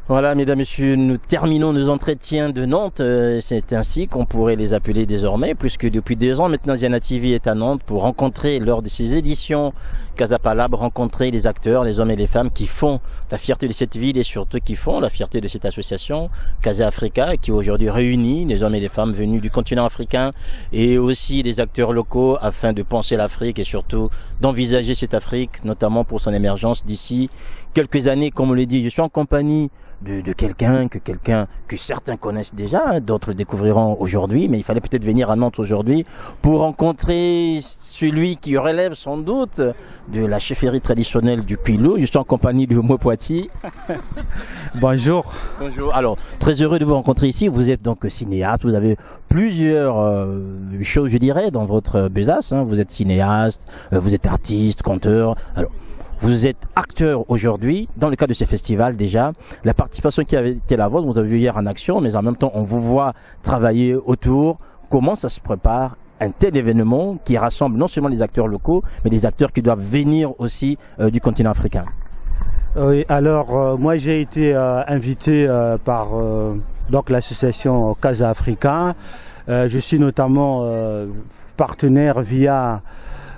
Voilà, mesdames, messieurs, nous terminons nos entretiens de Nantes. C'est ainsi qu'on pourrait les appeler désormais, puisque depuis 2 ans maintenant, Ziana TV est à Nantes pour rencontrer, lors de ces éditions Casa Palabre, rencontrer les acteurs, les hommes et les femmes qui font la fierté de cette ville et surtout qui font la fierté de cette association Casa Africa, qui aujourd'hui réunit les hommes et les femmes venus du continent africain et aussi des acteurs locaux afin de penser l'Afrique et surtout d'envisager cette Afrique, notamment pour son émergence d'ici quelques années. Comme on l'a dit, je suis en compagnie de quelqu'un que certains connaissent déjà, hein, d'autres le découvriront aujourd'hui, mais il fallait peut-être venir à Nantes aujourd'hui pour rencontrer celui qui relève sans doute de la chefferie traditionnelle du Pilou. Je suis en compagnie de Mo Poiti. Bonjour. Bonjour. Alors, très heureux de vous rencontrer ici. Vous êtes donc cinéaste, vous avez plusieurs choses, je dirais, dans votre besace, hein. Vous êtes cinéaste, vous êtes artiste, conteur. Alors, vous êtes acteur aujourd'hui, dans le cadre de ces festivals déjà. La participation qui avait été la vôtre, vous avez vu hier en action, mais en même temps, on vous voit travailler autour. Comment ça se prépare un tel événement qui rassemble non seulement les acteurs locaux, mais des acteurs qui doivent venir aussi du continent africain? Oui, alors moi j'ai été invité par donc l'association Casa Africa. Je suis notamment partenaire via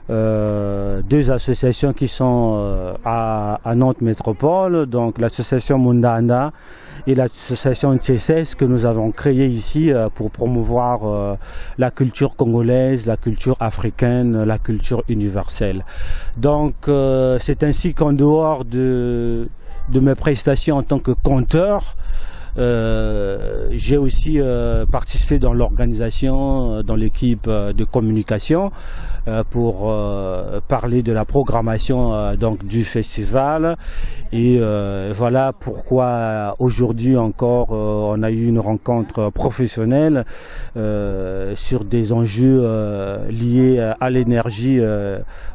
2 associations qui sont à Nantes Métropole, donc l'association Mundanda et l'association Tchesses que nous avons créée ici pour promouvoir la culture congolaise, la culture africaine, la culture universelle. Donc c'est ainsi qu'en dehors de mes prestations en tant que conteur, j'ai aussi participé dans l'organisation, dans l'équipe de communication pour parler de la programmation donc du festival et voilà pourquoi aujourd'hui encore on a eu une rencontre professionnelle sur des enjeux liés à l'énergie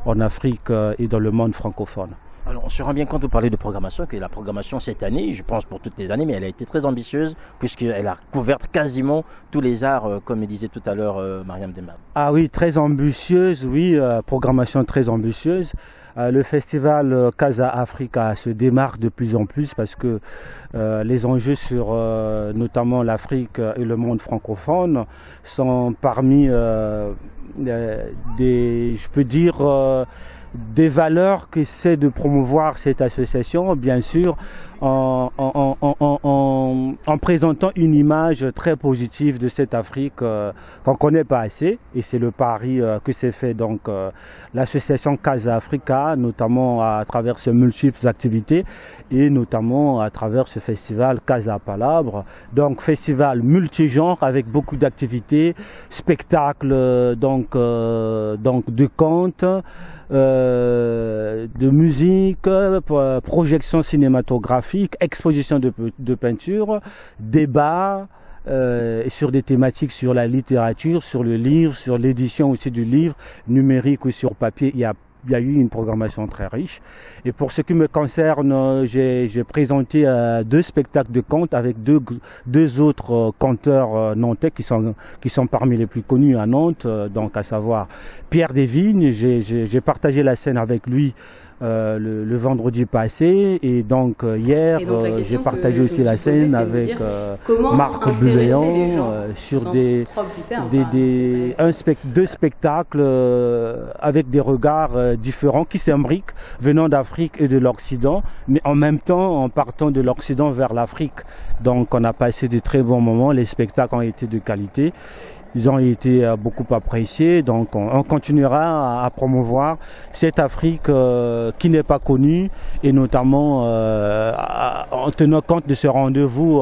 en Afrique et dans le monde francophone. Alors, on se rend bien compte, vous parlez de programmation, que la programmation cette année, je pense pour toutes les années, mais elle a été très ambitieuse puisqu'elle a couvert quasiment tous les arts, comme disait tout à l'heure Mariam Demba. Ah oui, très ambitieuse, oui, programmation très ambitieuse. Le festival Casa Africa se démarque de plus en plus parce que les enjeux sur notamment l'Afrique et le monde francophone sont parmi je peux dire, des valeurs qu'essaie de promouvoir cette association, bien sûr, en présentant une image très positive de cette Afrique qu'on connaît pas assez. Et c'est le pari que s'est fait donc l'association Casa Africa, notamment à travers ses multiples activités et notamment à travers ce festival Casa Palabre. Donc festival multigenre avec beaucoup d'activités, spectacles donc de contes, de musique, projection cinématographique, exposition de peinture, débats sur des thématiques sur la littérature, sur le livre, sur l'édition aussi du livre, numérique ou sur papier. Il y a eu une programmation très riche. Et pour ce qui me concerne, j'ai présenté 2 spectacles de contes avec deux autres conteurs nantais qui sont parmi les plus connus à Nantes, donc à savoir Pierre Desvignes. J'ai partagé la scène avec lui le vendredi passé et donc hier j'ai partagé aussi la scène avec Marc Buléon sur deux spectacles avec des regards différents qui s'imbriquent venant d'Afrique et de l'Occident, mais en même temps en partant de l'Occident vers l'Afrique. Donc on a passé de très bons moments, les spectacles ont été de qualité. Ils ont été beaucoup appréciés, donc on continuera à promouvoir cette Afrique qui n'est pas connue et notamment en tenant compte de ce rendez-vous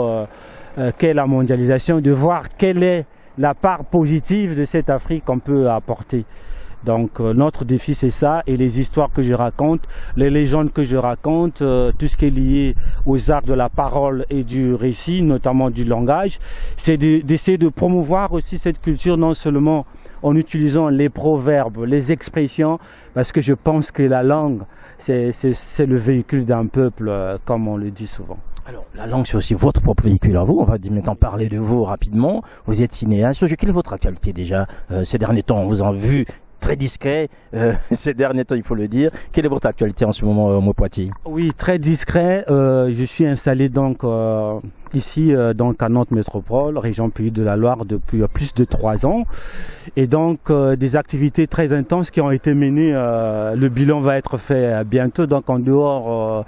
qu'est la mondialisation, de voir quelle est la part positive de cette Afrique qu'on peut apporter. Donc notre défi c'est ça, et les histoires que je raconte, les légendes que je raconte, tout ce qui est lié aux arts de la parole et du récit, notamment du langage, c'est d'essayer de promouvoir aussi cette culture non seulement en utilisant les proverbes, les expressions, parce que je pense que la langue c'est le véhicule d'un peuple, comme on le dit souvent. Alors, la langue, c'est aussi votre propre véhicule à vous. On va maintenant parler de vous rapidement. Vous êtes cinéaste. Quelle est votre actualité déjà ces derniers temps? On vous a vu très discret ces derniers temps, il faut le dire. Quelle est votre actualité en ce moment au Poitiers? Oui, très discret. Je suis installé donc ici donc à Nantes Métropole, région Pays de la Loire depuis plus de 3 ans. Et donc des activités très intenses qui ont été menées. Le bilan va être fait bientôt. Donc en dehors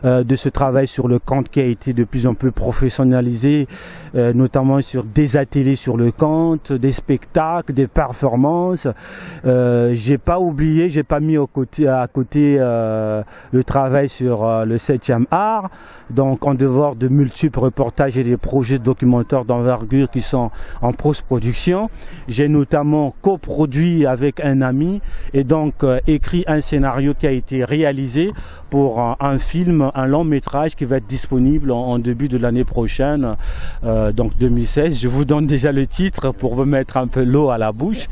de ce travail sur le compte qui a été de plus en plus professionnalisé, notamment sur des ateliers sur le compte, des spectacles, des performances. J'ai pas oublié, j'ai pas mis à côté le travail sur le 7e art. Donc en dehors de multiples reportages et des projets documentaires d'envergure qui sont en post-production, j'ai notamment coproduit avec un ami et donc écrit un scénario qui a été réalisé pour un film, un long métrage qui va être disponible en début de l'année prochaine, donc 2016. Je vous donne déjà le titre pour vous mettre un peu l'eau à la bouche.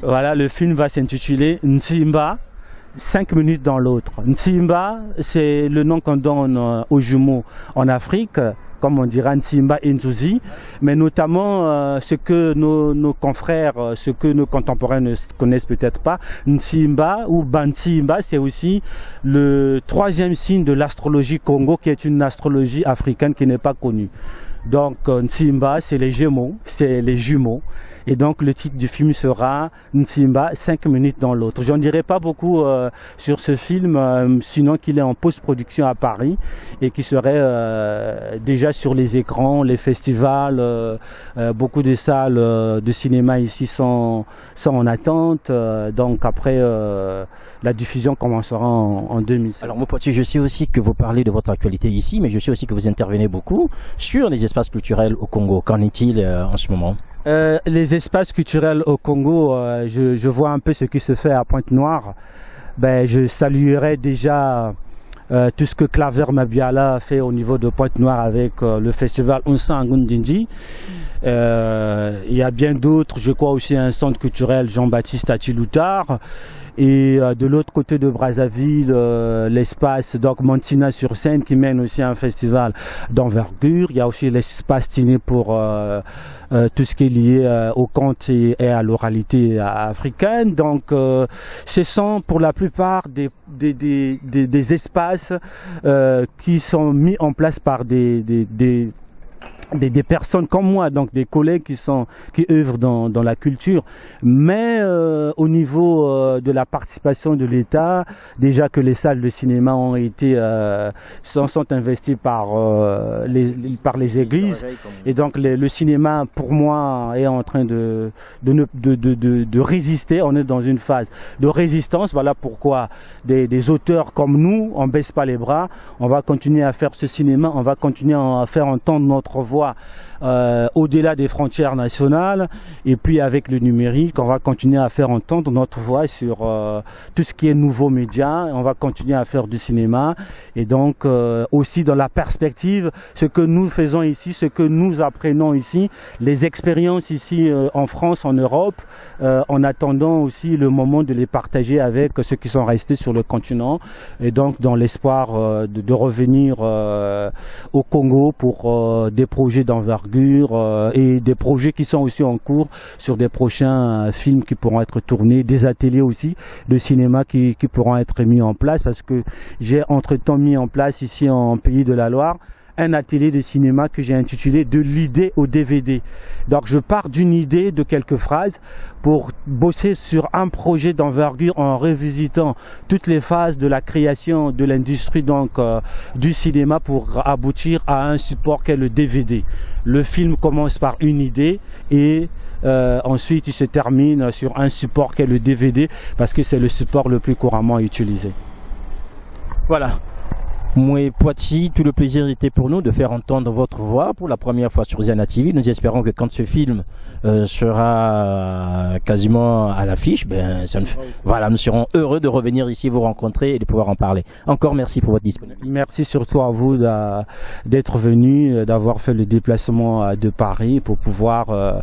Voilà, le film va s'intituler Ntsimba, 5 minutes dans l'autre. Ntsimba, c'est le nom qu'on donne aux jumeaux en Afrique, comme on dirait Ntsimba et Nzuzi, mais notamment ce que nos confrères, ce que nos contemporains ne connaissent peut-être pas, Ntsimba ou Bantsimba, c'est aussi le 3e signe de l'astrologie Congo, qui est une astrologie africaine qui n'est pas connue. Donc Ntsimba, c'est les Gémeaux, c'est les jumeaux. Et donc le titre du film sera Ntsimba, 5 minutes dans l'autre. J'en dirai pas beaucoup sur ce film, sinon qu'il est en post-production à Paris et qui serait déjà sur les écrans, les festivals, beaucoup de salles de cinéma ici sont en attente. Donc après, la diffusion commencera en 2016. Alors Poitiers, je sais aussi que vous parlez de votre actualité ici, mais je sais aussi que vous intervenez beaucoup sur les espaces culturels au Congo. Qu'en est-il en ce moment? Les espaces culturels au Congo, je vois un peu ce qui se fait à Pointe-Noire. Ben, je saluerai déjà tout ce que Claver Mabiala fait au niveau de Pointe-Noire avec le festival Unsa Ngundinji. Il y a bien d'autres, je crois aussi un centre culturel Jean-Baptiste Atiloutar. Et de l'autre côté de Brazzaville, l'espace donc Montina sur Seine qui mène aussi un festival d'envergure. Il y a aussi l'espace Tiné pour tout ce qui est lié au conte et à l'oralité africaine. Donc ce sont pour la plupart des espaces qui sont mis en place par des personnes comme moi, donc des collègues qui œuvrent dans la culture, mais au niveau de la participation de l'État, déjà que les salles de cinéma ont été sont investies par les églises, et donc le cinéma pour moi est en train de résister. On est dans une phase de résistance. Voilà pourquoi des auteurs comme nous, on baisse pas les bras, on va continuer à faire ce cinéma, on va continuer à faire entendre notre voix au-delà des frontières nationales, et puis avec le numérique on va continuer à faire entendre notre voix sur tout ce qui est nouveaux médias. On va continuer à faire du cinéma, et donc aussi dans la perspective, ce que nous faisons ici, ce que nous apprenons ici, les expériences ici en France, en Europe, en attendant aussi le moment de les partager avec ceux qui sont restés sur le continent, et donc dans l'espoir de revenir au Congo pour des projets d'envergure et des projets qui sont aussi en cours sur des prochains films qui pourront être tournés, des ateliers aussi de cinéma qui pourront être mis en place, parce que j'ai entre-temps mis en place ici en Pays de la Loire un atelier de cinéma que j'ai intitulé De l'idée au DVD. Donc je pars d'une idée de quelques phrases pour bosser sur un projet d'envergure en revisitant toutes les phases de la création de l'industrie donc du cinéma pour aboutir à un support qu'est le DVD. Le film commence par une idée et ensuite il se termine sur un support qu'est le DVD, parce que c'est le support le plus couramment utilisé. Voilà. Moi, Poitiers, tout le plaisir était pour nous de faire entendre votre voix pour la première fois sur Ziana TV. Nous espérons que quand ce film sera quasiment à l'affiche, voilà, nous serons heureux de revenir ici vous rencontrer et de pouvoir en parler. Encore merci pour votre disponibilité. Merci surtout à vous d'être venu, d'avoir fait le déplacement de Paris pour pouvoir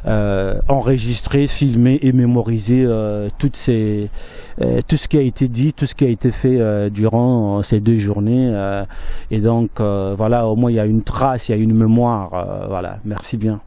enregistrer, filmer et mémoriser tout ce qui a été dit, tout ce qui a été fait durant ces 2 journées. Et donc voilà, au moins il y a une trace, il y a une mémoire. Voilà, merci bien.